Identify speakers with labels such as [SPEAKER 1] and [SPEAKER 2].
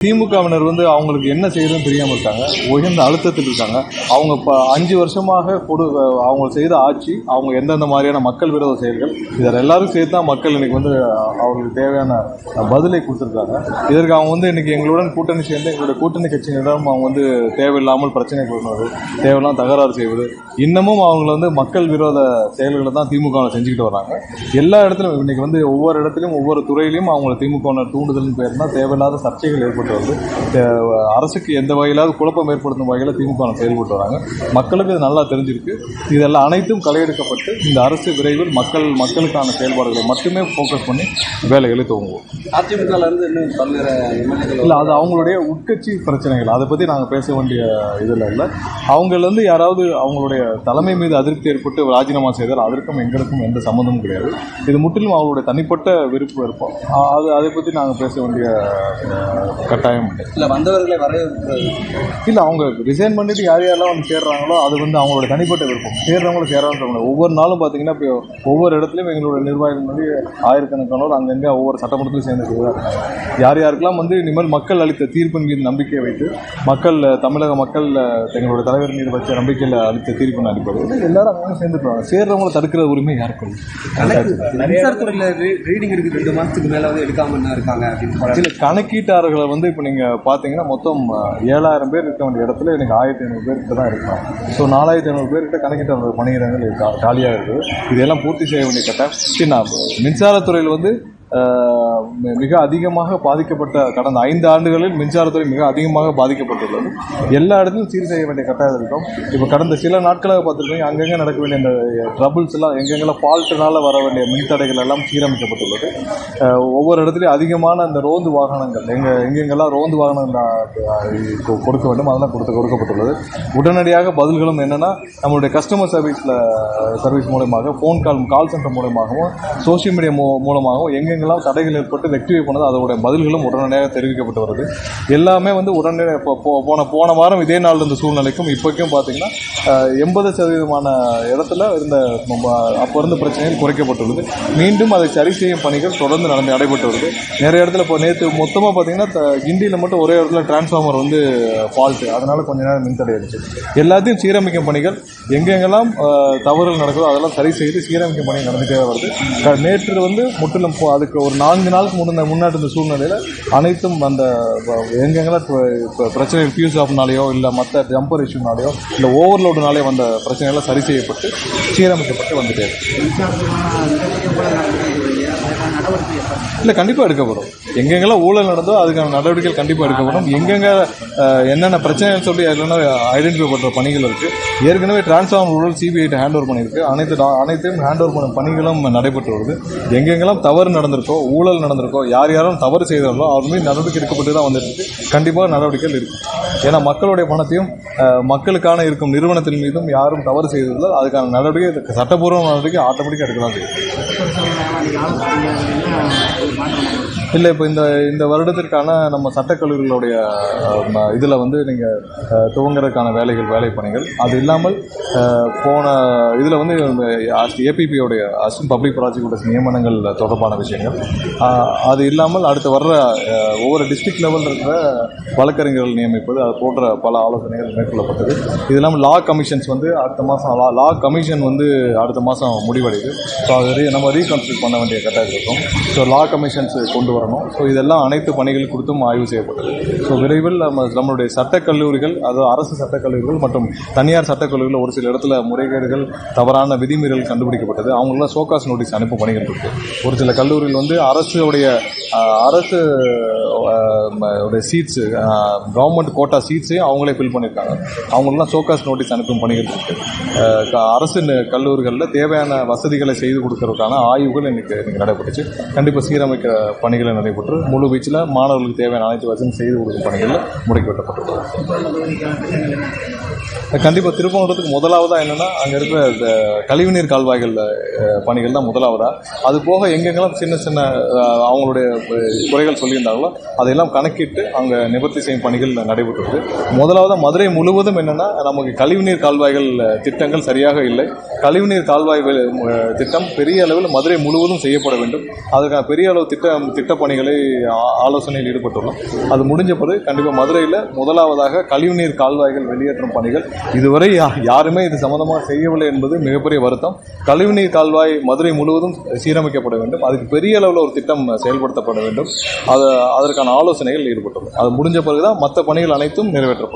[SPEAKER 1] திமுகவினர் அவங்களுக்கு என்ன செய்யறதுன்னு தெரியாமல் இருக்காங்க, உயர்ந்த அழுத்தத்தில் இருக்காங்க. அவங்க 5 வருஷமாக அவங்க செய்த ஆட்சி, அவங்க எந்தெந்த மாதிரியான மக்கள் விரோத செயல்கள், இதில் எல்லாரும் சேர்த்து தான் மக்கள் இன்னைக்கு அவங்களுக்கு தேவையான பதிலை கொடுத்துருக்காங்க. இதற்கு அவங்க இன்னைக்கு எங்களுடன் கூட்டணி சேர்ந்து எங்களுடைய கூட்டணி கட்சியினரிடம் அவங்க தேவையில்லாமல் பிரச்சனை கொள்வது, தேவையில்லாமல் தகராறு செய்வது, இன்னமும் அவங்கள மக்கள் விரோத செயல்களை தான் திமுக செஞ்சுக்கிட்டு வராங்க. எல்லா இடத்துலையும் இன்னைக்கு ஒவ்வொரு இடத்துலையும் ஒவ்வொரு துறையிலையும் அவங்களை திமுக தூண்டுதல் பேர் தான் தேவையில்லாத சர்ச்சைகள் ஏற்பட்டு அரசுக்கு எந்த வகையிலாவது குழப்பம் ஏற்படுத்தும் வகையில் திமுக செயல்பட்டு வராங்க. மக்களுக்கு இது நல்லா தெரிஞ்சிருக்கு. இதெல்லாம் அனைத்தும் களையெடுக்கப்பட்டு இந்த அரசு விரைவில் மக்களுக்கான செயல்பாடுகளை மட்டுமே ஃபோக்கஸ் பண்ணி வேலைகளை துவங்குவோம்.
[SPEAKER 2] அதிமுக இன்னும் பல்வேறு
[SPEAKER 1] இல்லை, அது அவங்களுடைய உட்கட்சி பிரச்சனைகள், அதை பற்றி நாங்கள் பேச வேண்டிய இதில் இல்லை. அவங்கள யாராவது அவங்களுடைய தலைமை மீது அதிருப்தி ஏற்பட்டு ராஜினாமா செய்தால் அதற்கும் எங்களுக்கும் எந்த சம்மந்தமும் கிடையாது. இது முற்றிலும் அவங்களுடைய தனிப்பட்ட விருப்பம் இருப்போம். அதை பற்றி நாங்கள் பேச வேண்டிய கட்டாயம்
[SPEAKER 2] இல்லை. வந்தவர்களை
[SPEAKER 1] இல்லை, அவங்க ரிசைன் பண்ணிட்டு யாரெல்லாம் சேர்றாங்களோ அது அவங்களோட தனிப்பட்ட விருப்பம். சேர்றவங்களும் சேரான்றவங்க ஒவ்வொரு நாளும் பார்த்தீங்கன்னா இப்போ ஒவ்வொரு இடத்துலையும் எங்களோட நிர்வாகிகள் ஆயிரக்கணக்கானோர் அங்கங்கே ஒவ்வொரு சட்டமன்றத்திலும் சேர்ந்துட்டு இருக்காங்க. யாருக்கெல்லாம் இனிமேல் மக்கள் அளித்த தீர்ப்பின் மீது நம்பிக்கை வைத்து தமிழக மக்கள் எங்களோட தலைவர் மீது வச்ச நம்பிக்கையில் அளித்த தீர்ப்பின் அடிப்படையில் எல்லாரும் அவங்க சேர்ந்துருக்காங்க. சேர்றவங்களை தடுக்கிற உரிமை யாருக்கும்
[SPEAKER 2] ரீடிங் இருக்கு. 2 மாதத்துக்கு மேலே எடுக்காம இருக்காங்க அப்படின்னு
[SPEAKER 1] கணக்கீட்டாளர்களை இப்போ நீங்கள் பார்த்தீங்கன்னா மொத்தம் 7000 பேர் இருக்க வேண்டிய இடத்துல எனக்கு 1500 பேர்கிட்ட தான் இருக்காங்க. ஸோ 4500 பேர்கிட்ட கணக்கீட்டாளர்கள் பணியிடங்கள் காலியாக இருக்குது. இதெல்லாம் பூர்த்தி செய்ய வேண்டிய கட்டாயம். மின்சாரத்துறையில் மிக அதிகமாக பாதிக்கப்பட்ட கடந்த 5 ஆண்டுகளில் மின்சாரத்துறை மிக அதிகமாக பாதிக்கப்பட்டுள்ளது. எல்லா இடத்திலும் சீர் செய்ய வேண்டிய கட்டாயம் இருக்கும். இப்போ கடந்த சில நாட்களாக பார்த்துருக்கீங்க, அங்கங்கே நடக்க வேண்டிய இந்த ட்ரபிள்ஸ் எல்லாம், எங்கெங்கெல்லாம் ஃபால்ட்டுனால வர வேண்டிய மின்தடைகள் எல்லாம் சீரமைக்கப்பட்டுள்ளது. ஒவ்வொரு இடத்துலையும் அதிகமான இந்த ரோந்து வாகனங்கள் எங்கெங்கெல்லாம் ரோந்து வாகனங்கள் கொடுக்க வேண்டும் அதெல்லாம் கொடுக்கப்பட்டுள்ளது. உடனடியாக பதில்களும் என்னென்னா, நம்மளுடைய கஸ்டமர் சர்வீஸ் மூலமாக கால் சென்டர் மூலமாகவும் சோசியல் மீடியா மூலமாகவும் எங்கெங்கெல்லாம் தடைகள் ஏற்பட்டு ரெக்டிஃபை பண்ணது அதோட பதில்களும் உடனடியாக தெரிவிக்கப்பட்டு வருது. எல்லாமே உடனடியாக போன வாரம் இதே நாள் இருந்த சூழ்நிலைக்கும் இப்போக்கும் பார்த்தீங்கன்னா 80% இடத்துல அப்போ இருந்த பிரச்சனைகள் குறைக்கப்பட்டுள்ளது. மீண்டும் அதை சரி செய்யும் பணிகள் தொடர்ந்து நடைபெற்று வருது. நிறைய இடத்துல இப்போ நேற்று மொத்தமாக பார்த்தீங்கன்னா கிண்டியில் மட்டும் ஒரே இடத்துல டிரான்ஸ்ஃபார்மர் ஃபால்ட்டு, அதனால கொஞ்ச நேரம் மின்தடை ஆயிடுச்சு. எல்லாத்தையும் சீரமைக்கும் பணிகள் எங்கெங்கெல்லாம் தவறுகள் நடக்குதோ அதெல்லாம் சரி செய்து சீரமைக்கும் பணி நடந்துகிட்டே வருது. நேற்று முற்றிலும் அதுக்கு ஒரு 4 நாளுக்கு முன்னாடி இருந்த சூழ்நிலையில் அனைத்தும் அந்த எங்கெங்கெல்லாம் பிரச்சனை ஃபியூஸ் ஆஃப்னாலேயோ இல்லை மற்ற ஜம்பர் இஷ்யூனாலேயோ இல்லை ஓவர்லோடுனாலே வந்த பிரச்சனைகள்லாம் சரி செய்யப்பட்டு சீரமைக்கப்பட்டு வந்துட்டே இல்லை, கண்டிப்பாக எடுக்கப்படும். எங்கெங்கெல்லாம் ஊழல் நடந்தோ அதுக்கான நடவடிக்கைகள் கண்டிப்பாக எடுக்கப்படும். எங்கெங்கே என்னென்ன பிரச்சனைகள் சொல்லி ஐடென்டிஃபை பண்ணுற பணிகள் இருக்குது. ஏற்கனவே டிரான்ஸ்ஃபார்மர் ஊழல் சிபிஐ ஹேண்ட் ஓவர் பண்ணியிருக்கு. அனைத்தையும் ஹேண்ட் ஓவர் பண்ண பணிகளும் நடைபெற்று வருது. எங்கெங்கெல்லாம் தவறு நடந்திருக்கோ, ஊழல் நடந்திருக்கோ, யாரும் தவறு செய்தார்களோ அவர் மீது நடவடிக்கை எடுக்கப்பட்டு தான் வந்துட்டு இருக்கு. கண்டிப்பாக நடவடிக்கைகள் இருக்கும். ஏன்னா மக்களுடைய பணத்தையும் மக்களுக்கான இருக்கும் நிறுவனத்தின் மீதும் யாரும் தவறு செய்ததில்லை. அதுக்கான நடவடிக்கை சட்டப்பூர்வ நடவடிக்கை ஆட்டோமேட்டிக்காக எடுக்கலாம் செய்யும். இல்லை, இப்போ இந்த வருடத்திற்கான நம்ம சட்டக்கல்லூரிகளுடைய இதில் நீங்கள் துவங்குறதுக்கான வேலை பணிகள், அது இல்லாமல் போன இதில் ஏபிபியோடைய அசிஸ்டன்ட் பப்ளிக் ப்ராசிக்யூட்டர்ஸ் நியமனங்கள் தொடர்பான விஷயங்கள், அது இல்லாமல் அடுத்து வர்ற ஒவ்வொரு டிஸ்ட்ரிக்ட் லெவலில் இருக்கிற வழக்கறிஞர்கள் நியமிப்பது, அது போன்ற பல ஆலோசனைகள் மேற்கொள்ளப்பட்டது. இது இல்லாமல் லா கமிஷன்ஸ் அடுத்த மாதம் லா கமிஷன் அடுத்த மாதம் முடிவடையுது. ஸோ அது நம்ம ரீகன்ஸ்ட்ரக்ட் பண்ண வேண்டிய கட்டாயம் இருக்கும். ஸோ லா கமிஷன்ஸ் கொண்டு வரணும். ஸோ இதெல்லாம் அனைத்து பணிகள் குறித்தும் ஆய்வு செய்யப்பட்டது. ஸோ விரைவில் நம்மளுடைய சட்டக்கல்லூரிகள், அதாவது அரசு சட்டக்கல்லூரிகள் மற்றும் தனியார் சட்டக்கல்லூரிகள் ஒரு சில இடத்துல முறைகேடுகள், தவறான விதிமீறல் கண்டுபிடிக்கப்பட்டது. அவங்களாம் சோகாஸ் நோட்டீஸ் அனுப்பும் பணிகள் இருக்குது. ஒரு சில கல்லூரிகள் அரசு சீட்ஸு, கவர்மெண்ட் கோட்டா சீட்ஸையும் அவங்களே ஃபில் பண்ணியிருக்காங்க. அவங்களெலாம் சோகாஸ் நோட்டீஸ் அனுப்பும் பணிகள் இருக்குது. அரசு கல்லூரிகளில் தேவையான வசதிகளை செய்து கொடுக்கறதுக்கான ஆய்வுகள் இன்னைக்கு நடைபெற்றுச்சு. கண்டிப்பாக சீரமைக்கிற பணிகளை நடைபெற்று முழு வீச்சில் மாணவர்களுக்கு தேவையான அனைத்து வசதியும் செய்து கொடுக்கும் பணிகளில் முடுக்கி விட்டப்பட்டுள்ளது. கண்டிப்பாக திருப்பூரத்துக்கு முதலாவதாக என்னென்னா, அங்கே இருக்கிற இந்த கழிவுநீர் கால்வாய்கள் பணிகள் தான் முதலாவதாக. அது போக எங்கெங்கெல்லாம் சின்ன அவங்களுடைய குறைகள் சொல்லியிருந்தாங்களோ அதையெல்லாம் கணக்கிட்டு அங்கே நிவர்த்தி செய்யும் பணிகள் நடைபெற்றது. முதலாவது மதுரை முழுவதும் என்னென்னா நமக்கு கழிவுநீர் கால்வாய்கள் திட்டங்கள் சரியாக இல்லை. கழிவுநீர் கால்வாய் திட்டம் பெரிய அளவில் மதுரை முழுவதும் செய்யப்பட வேண்டும். அதற்கான பெரிய அளவு திட்டப்பணிகளை ஆலோசனையில் ஈடுபட்டுள்ளோம். அது முடிஞ்ச பிறகு கண்டிப்பாக மதுரையில் முதலாவதாக கழிவுநீர் கால்வாய்கள் வெளியேற்றும் பணிகள் இதுவரை யாருமே இது சம்பந்தமாக செய்யவில்லை என்பது மிகப்பெரிய வருத்தம். கழிவுநீர் கால்வாய் மதுரை முழுவதும் சீரமைக்கப்பட வேண்டும். அதுக்கு பெரிய அளவில் ஒரு திட்டம் செயல்படுத்தப்பட வேண்டும். அதற்கான ஆலோசனைகள் ஈடுபட்டுள்ளோம். அது முடிஞ்ச பிறகுதான் மற்ற பணிகள் அனைத்தும் நிறைவேற்றப்படும்.